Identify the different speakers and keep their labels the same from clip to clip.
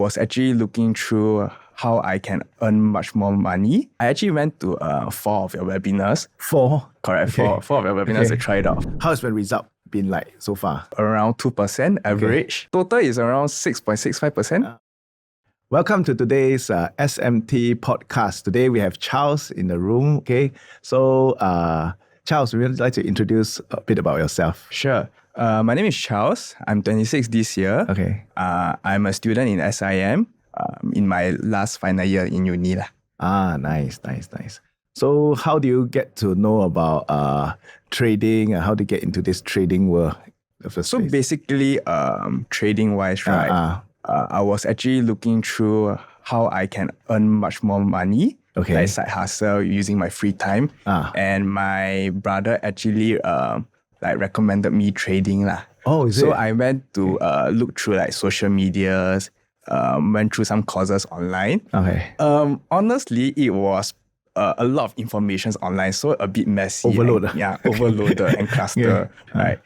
Speaker 1: Was actually looking through how I can earn much more money. I actually went to 4 of your webinars.
Speaker 2: 4?
Speaker 1: Correct,
Speaker 2: Okay.
Speaker 1: 4 of your webinars to try it out.
Speaker 2: How's the result been like so far?
Speaker 1: Around 2% average. Total is around 6.65%.
Speaker 2: Welcome to today's SMT podcast. Today we have Charles in the room. Okay, so Charles, would you like to introduce a bit about yourself?
Speaker 1: Sure. My name is Charles. I'm 26 this year.
Speaker 2: Okay.
Speaker 1: I'm a student in SIM in my last final year in uni.
Speaker 2: Nice. So how do you get to know about trading and how to get into this trading world?
Speaker 1: So basically, trading-wise, right? I was actually looking through how I can earn much more money, like side hustle using my free time. And my brother actually recommended me trading lah.
Speaker 2: Oh, is it?
Speaker 1: So I went to look through like social medias, went through some courses online.
Speaker 2: Okay.
Speaker 1: Honestly, it was a lot of information online, so a bit messy.
Speaker 2: Overloaded.
Speaker 1: Overloaded and clustered, right?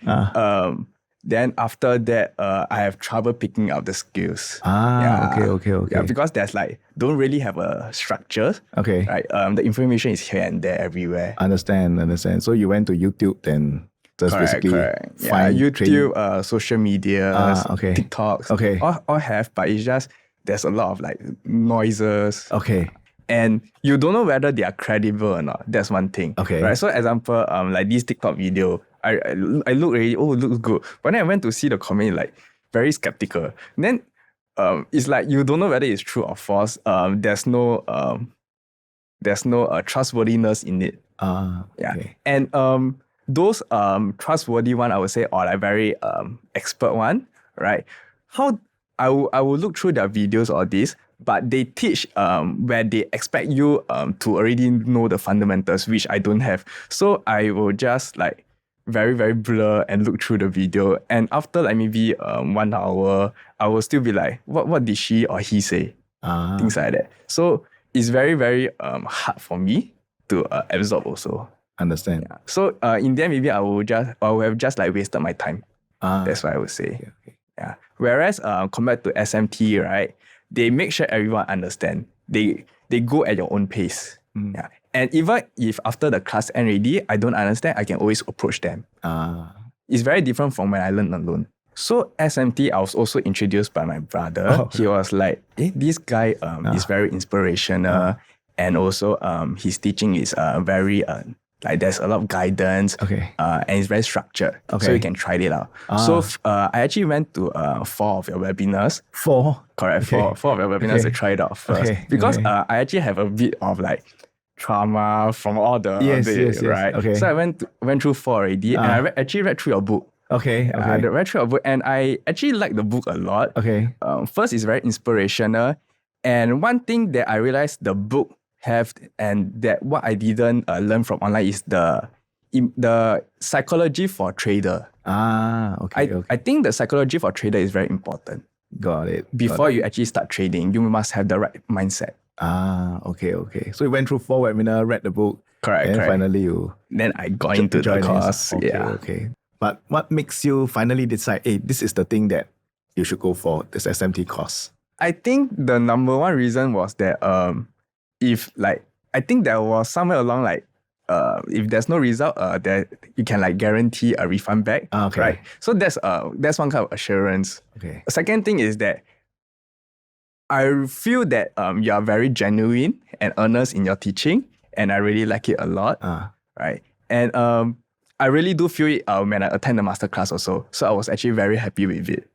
Speaker 1: Then after that, I have trouble picking up the skills.
Speaker 2: Okay.
Speaker 1: Yeah, because there's don't really have a structure.
Speaker 2: Okay.
Speaker 1: Right. The information is here and there everywhere.
Speaker 2: Understand. So you went to YouTube then? Just basically find
Speaker 1: YouTube, social media, TikToks.
Speaker 2: Okay.
Speaker 1: All have, but it's just there's a lot of noises.
Speaker 2: Okay.
Speaker 1: And you don't know whether they are credible or not. That's one thing.
Speaker 2: Okay.
Speaker 1: Right. So example, like this TikTok video, I look already, it looks good. But then I went to see the comment, very skeptical. And then it's you don't know whether it's true or false. There's no trustworthiness in it.
Speaker 2: Okay.
Speaker 1: And those trustworthy one, I would say, or very expert one, right? How I will look through their videos or this, but they teach where they expect you to already know the fundamentals, which I don't have. So I will just very, very blur and look through the video. And after maybe 1 hour, I will still be what did she or he say? Things like that. So it's very, very hard for me to absorb also.
Speaker 2: Understand.
Speaker 1: Yeah. So in the end, maybe I will have just wasted my time. That's what I would say.
Speaker 2: Okay.
Speaker 1: Yeah. Whereas compared to SMT, right, they make sure everyone understand. They go at your own pace. Yeah. And even if after the class end already, I don't understand, I can always approach them. It's very different from when I learned alone. So SMT, I was also introduced by my brother. He was this guy is very inspirational, and also his teaching is very there's a lot of guidance, and it's very structured, so you can try it out. So I actually went to 4 of your webinars.
Speaker 2: 4?
Speaker 1: Correct, 4 of your webinars to try it out first. Because I actually have a bit of trauma from all the
Speaker 2: yes,
Speaker 1: right?
Speaker 2: Okay.
Speaker 1: So I went through 4 already, and I actually read through your book.
Speaker 2: Okay.
Speaker 1: I read through your book, and I actually like the book a lot.
Speaker 2: Okay.
Speaker 1: First, it's very inspirational, and one thing that I realized the book have, and that what I didn't learn from online is the psychology for trader. I think the psychology for trader is very important.
Speaker 2: Got it.
Speaker 1: Before you actually start trading, you must have the right mindset.
Speaker 2: Okay. So you went through 4 webinars, read the book.
Speaker 1: Correct.
Speaker 2: And finally
Speaker 1: Then I got into the course.
Speaker 2: Okay. But what makes you finally decide, hey, this is the thing that you should go for, this SMT course?
Speaker 1: I think the number one reason was that I think there was somewhere along if there's no result, that you can guarantee a refund back.
Speaker 2: Okay.
Speaker 1: Right. So that's one kind of assurance.
Speaker 2: Okay.
Speaker 1: The second thing is that I feel that you are very genuine and earnest in your teaching, and I really like it a lot. Right. And I really do feel it when I attend the masterclass also. So I was actually very happy with it,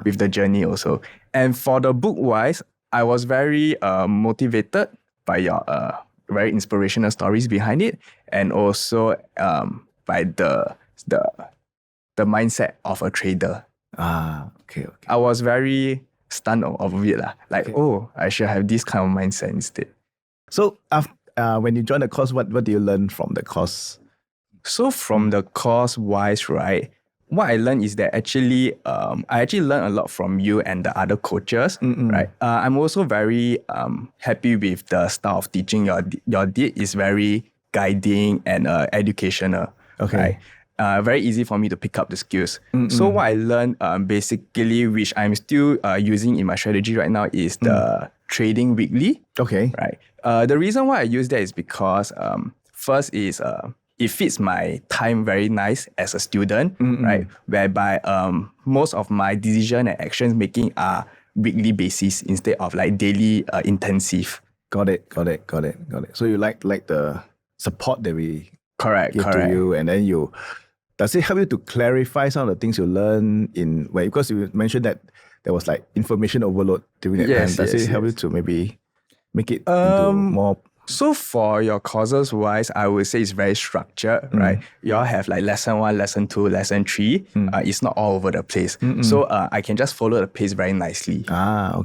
Speaker 1: with the journey also. And for the book wise, I was very motivated by your very inspirational stories behind it, and also by the mindset of a trader.
Speaker 2: Okay.
Speaker 1: I was very stunned of it. I should have this kind of mindset instead.
Speaker 2: So when you joined the course, what do you learn from the course?
Speaker 1: So from the course wise, right, what I learned is that I actually learned a lot from you and the other coaches, right? I'm also very happy with the style of teaching your did is very guiding and educational.
Speaker 2: Okay.
Speaker 1: Right? very easy for me to pick up the skills. So what I learned basically, which I'm still using in my strategy right now, is the trading weekly.
Speaker 2: Okay.
Speaker 1: Right. The reason why I use that is because first is it fits my time very nice as a student, right? Whereby most of my decision and actions making are weekly basis instead of like daily intensive.
Speaker 2: Got it. So you like the support that we
Speaker 1: Correct.
Speaker 2: give to you, and then does it help you to clarify some of the things you learn because you mentioned that there was like information overload during that time. Does it help you to maybe make it into more?
Speaker 1: So for your courses wise, I would say it's very structured, right? You all have like lesson 1, lesson 2, lesson 3. It's not all over the place. So I can just follow the pace very nicely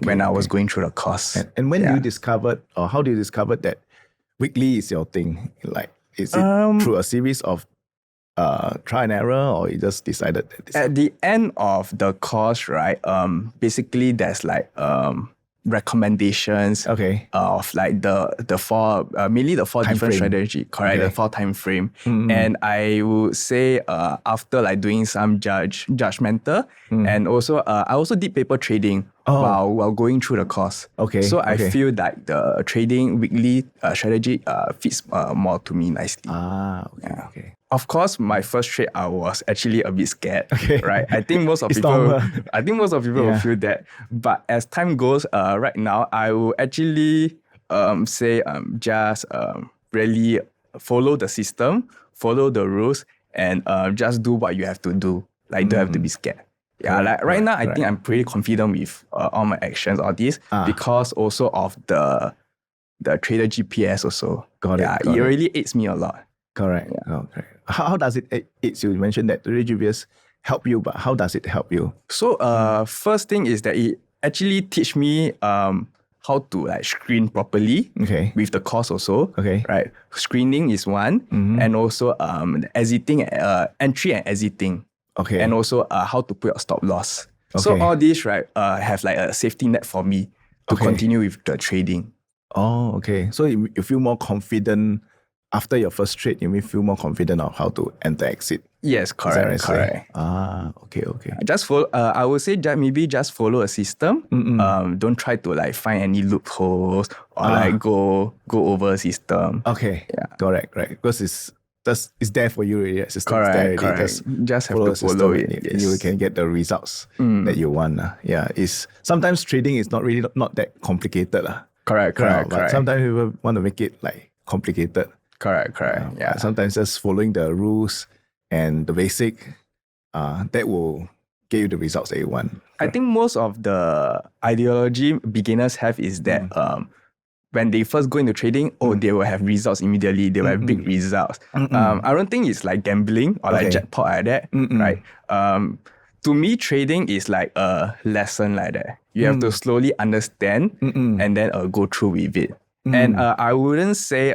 Speaker 1: when I was going through the course.
Speaker 2: And when you discovered, or how do you discover that weekly is your thing? Like, is it through a series of try and error, or you just decided that
Speaker 1: at the end of the course, right? Basically there's like recommendations of like the four mainly the 4 different strategy, correct? The 4 time frame. And I would say after like doing some judgmental and also I also did paper trading while going through the course. So I feel that the trading weekly strategy fits more to me nicely. Of course, my first trade, I was actually a bit scared, right? I think most of people will feel that. But as time goes, right now, I will actually say just really follow the system, follow the rules, and just do what you have to do. Like, don't have to be scared. Like right now, I think I'm pretty confident with all my actions, all this, because also of the trader GPS also. It really aids me a lot.
Speaker 2: Correct. How does it aid you? You mentioned that the GPS help you, but how does it help you?
Speaker 1: So first thing is that it actually teach me how to like screen properly with the course also. Right. Screening is one, and also exiting, entry and exiting. And also how to put a stop loss. So all these have like a safety net for me to continue with the trading.
Speaker 2: So you feel more confident after your first trade. You may feel more confident of how to enter, exit.
Speaker 1: Yes, correct. Just follow. I would say that maybe just follow a system. Don't try to like find any loopholes or like go over a system.
Speaker 2: Correct. Because it's there for you already. System is there already.
Speaker 1: Just have to follow it.
Speaker 2: And you can get the results that you want. It's sometimes trading is not really not that complicated.
Speaker 1: Correct.
Speaker 2: But sometimes people want to make it like complicated.
Speaker 1: Correct.
Speaker 2: Sometimes just following the rules and the basic, that will get you the results that you want.
Speaker 1: I think most of the ideology beginners have is that when they first go into trading, they will have results immediately. They will have big results. I don't think it's like gambling or like jackpot like that, right? To me, trading is like a lesson like that. You have to slowly understand and then go through with it. And I wouldn't say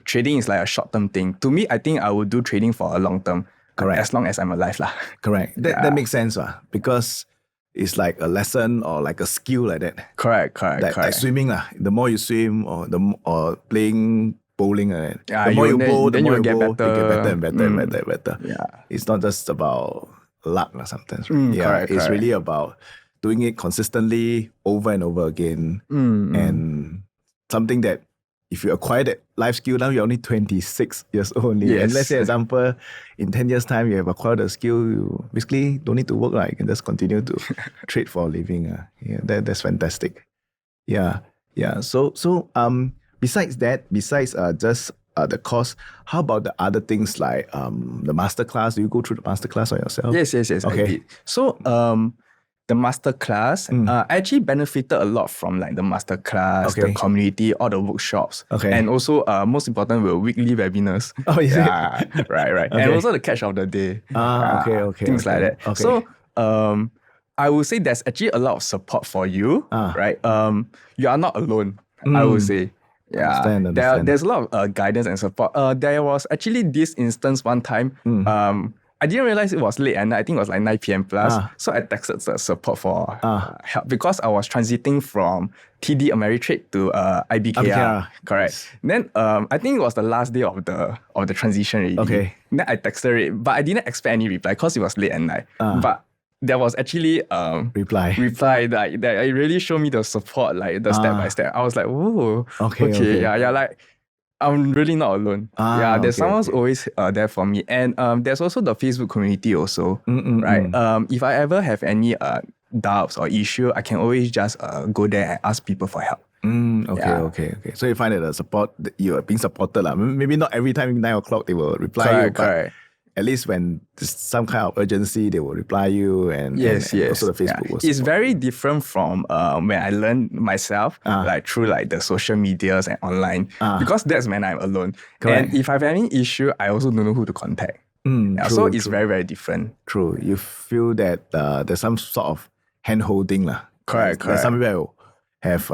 Speaker 1: trading is like a short-term thing. To me, I think I would do trading for a long term. As long as I'm alive.
Speaker 2: Correct. That makes sense. Because it's like a lesson or like a skill like that.
Speaker 1: Correct.
Speaker 2: Like swimming. The more you swim or playing bowling, the more you bowl, the more you get better and better. It's not just about luck sometimes. It's really about doing it consistently over and over again. And something that if you acquire that life skill, now you're only 26 years old. And let's say, example, in 10 years' time, you have acquired a skill, you basically don't need to work. You can just continue to trade for a living. That's fantastic. So besides that, besides just the course, how about the other things like the masterclass? Do you go through the masterclass on yourself?
Speaker 1: Yes, I did. So the masterclass, I actually benefited a lot from like the masterclass, the community, all the workshops. And also, most important, were weekly webinars. Right. And also the catch of the day. Things like that. So, I would say there's actually a lot of support for you, right? You are not alone, I would say.
Speaker 2: Understand.
Speaker 1: There's a lot of guidance and support. There was actually this instance one time, I didn't realize it was late and I think it was like 9 p.m. plus. So I texted the support for help because I was transiting from TD Ameritrade to IBKR. Correct. Yes. Then I think it was the last day of the transition already.
Speaker 2: Okay.
Speaker 1: Then I texted it, but I didn't expect any reply because it was late at night. But there was actually reply that it really showed me the support, like the step by step. I was like, oh, okay. Yeah, like I'm really not alone. There's someone who's always there for me. And there's also the Facebook community also, right? If I ever have any doubts or issue, I can always just go there and ask people for help.
Speaker 2: Okay. So you find that the support, you are being supported. Maybe not every time 9 o'clock they will reply you, but at least when there's some kind of urgency, they will reply you. And
Speaker 1: yes.
Speaker 2: Also the Facebook will support.
Speaker 1: It's very different from when I learned myself, like through like the social medias and online, because that's when I'm alone. Correct. And if I have any issue, I also don't know who to contact. So it's very, very different.
Speaker 2: True. You feel that there's some sort of hand-holding.
Speaker 1: Correct.
Speaker 2: Some people have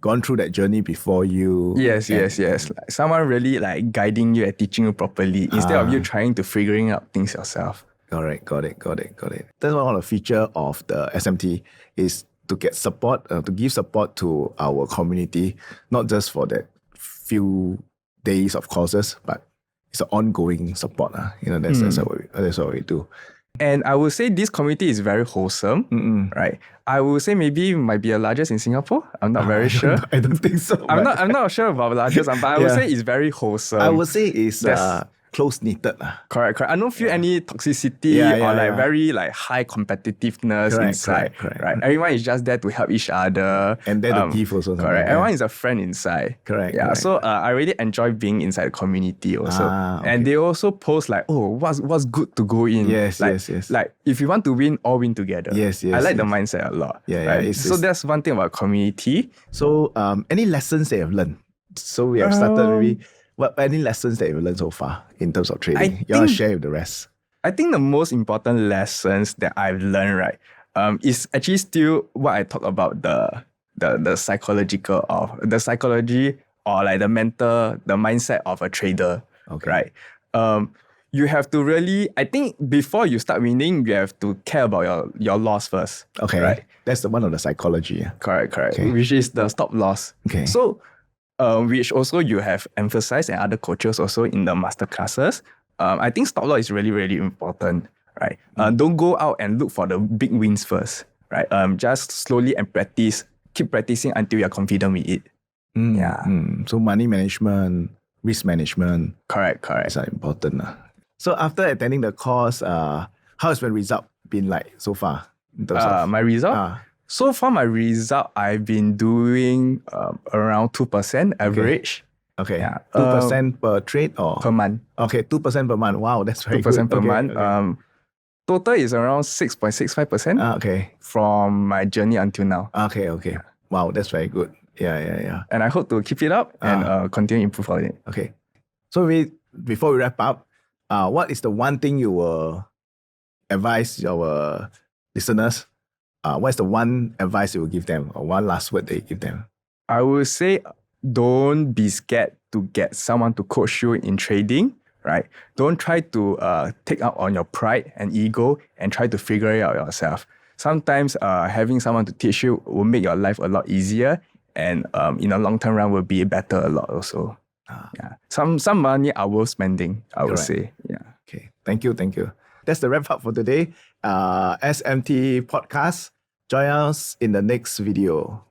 Speaker 2: gone through that journey before you.
Speaker 1: Yes. Like someone really like guiding you and teaching you properly instead of you trying to figuring out things yourself.
Speaker 2: Correct. Got it. That's one of the feature of the SMT is to get support, to give support to our community, not just for that few days of courses, but it's an ongoing support. That's what we do.
Speaker 1: And I would say this community is very wholesome, right? I would say maybe it might be the largest in Singapore. I'm not very sure.
Speaker 2: I don't think so.
Speaker 1: I'm not sure about the largest, but I would say it's very wholesome.
Speaker 2: I would say it's close-knitted.
Speaker 1: Correct. I don't feel any toxicity or very like high competitiveness inside. Correct. Right? Everyone is just there to help each other.
Speaker 2: And then to give also.
Speaker 1: Correct. Everyone is a friend inside.
Speaker 2: Correct.
Speaker 1: Yeah. So I really enjoy being inside the community also. And they also post like, what's good to go in.
Speaker 2: Yes.
Speaker 1: Like if you want to win, all win together.
Speaker 2: Yes.
Speaker 1: I like the mindset a lot.
Speaker 2: Yeah.
Speaker 1: So that's one thing about community.
Speaker 2: So any lessons that you have learned? So we have started maybe. What any lessons that you've learned so far in terms of trading? You want to share with the rest?
Speaker 1: I think the most important lessons that I've learned, right, is actually still what I talk about the psychology or like the mindset of a trader. Okay. Right. You have to really, I think before you start winning, you have to care about your loss first.
Speaker 2: Okay.
Speaker 1: Right.
Speaker 2: That's one of the psychology.
Speaker 1: Correct. Okay. Which is the stop loss.
Speaker 2: Okay.
Speaker 1: So which also you have emphasized and other coaches also in the master classes. I think stop loss is really, really important, right? Don't go out and look for the big wins first, right? Just slowly and keep practicing until you're confident with it.
Speaker 2: So money management, risk management.
Speaker 1: Correct.
Speaker 2: Is important. So after attending the course, how has my result been like so far? In terms of,
Speaker 1: my result? So far, my result, I've been doing around 2% average.
Speaker 2: Okay. Yeah. 2% per trade or?
Speaker 1: Per month.
Speaker 2: Okay, 2% per month. Wow, that's very good.
Speaker 1: 2% per month. Okay. Total is around 6.65%.
Speaker 2: Okay. From
Speaker 1: my journey until now.
Speaker 2: Okay. Wow, that's very good. Yeah.
Speaker 1: And I hope to keep it up and continue improve on it.
Speaker 2: Okay. So before we wrap up, what is the one thing you will advise our listeners? What's the one advice you will give them or one last word that you give them?
Speaker 1: I would say don't be scared to get someone to coach you in trading, right? Don't try to take out on your pride and ego and try to figure it out yourself. Sometimes having someone to teach you will make your life a lot easier and in the long-term run will be better a lot also. Some money are worth spending, I would say. Yeah.
Speaker 2: Okay. Thank you. That's the wrap up for today. SMT podcast. Join us in the next video.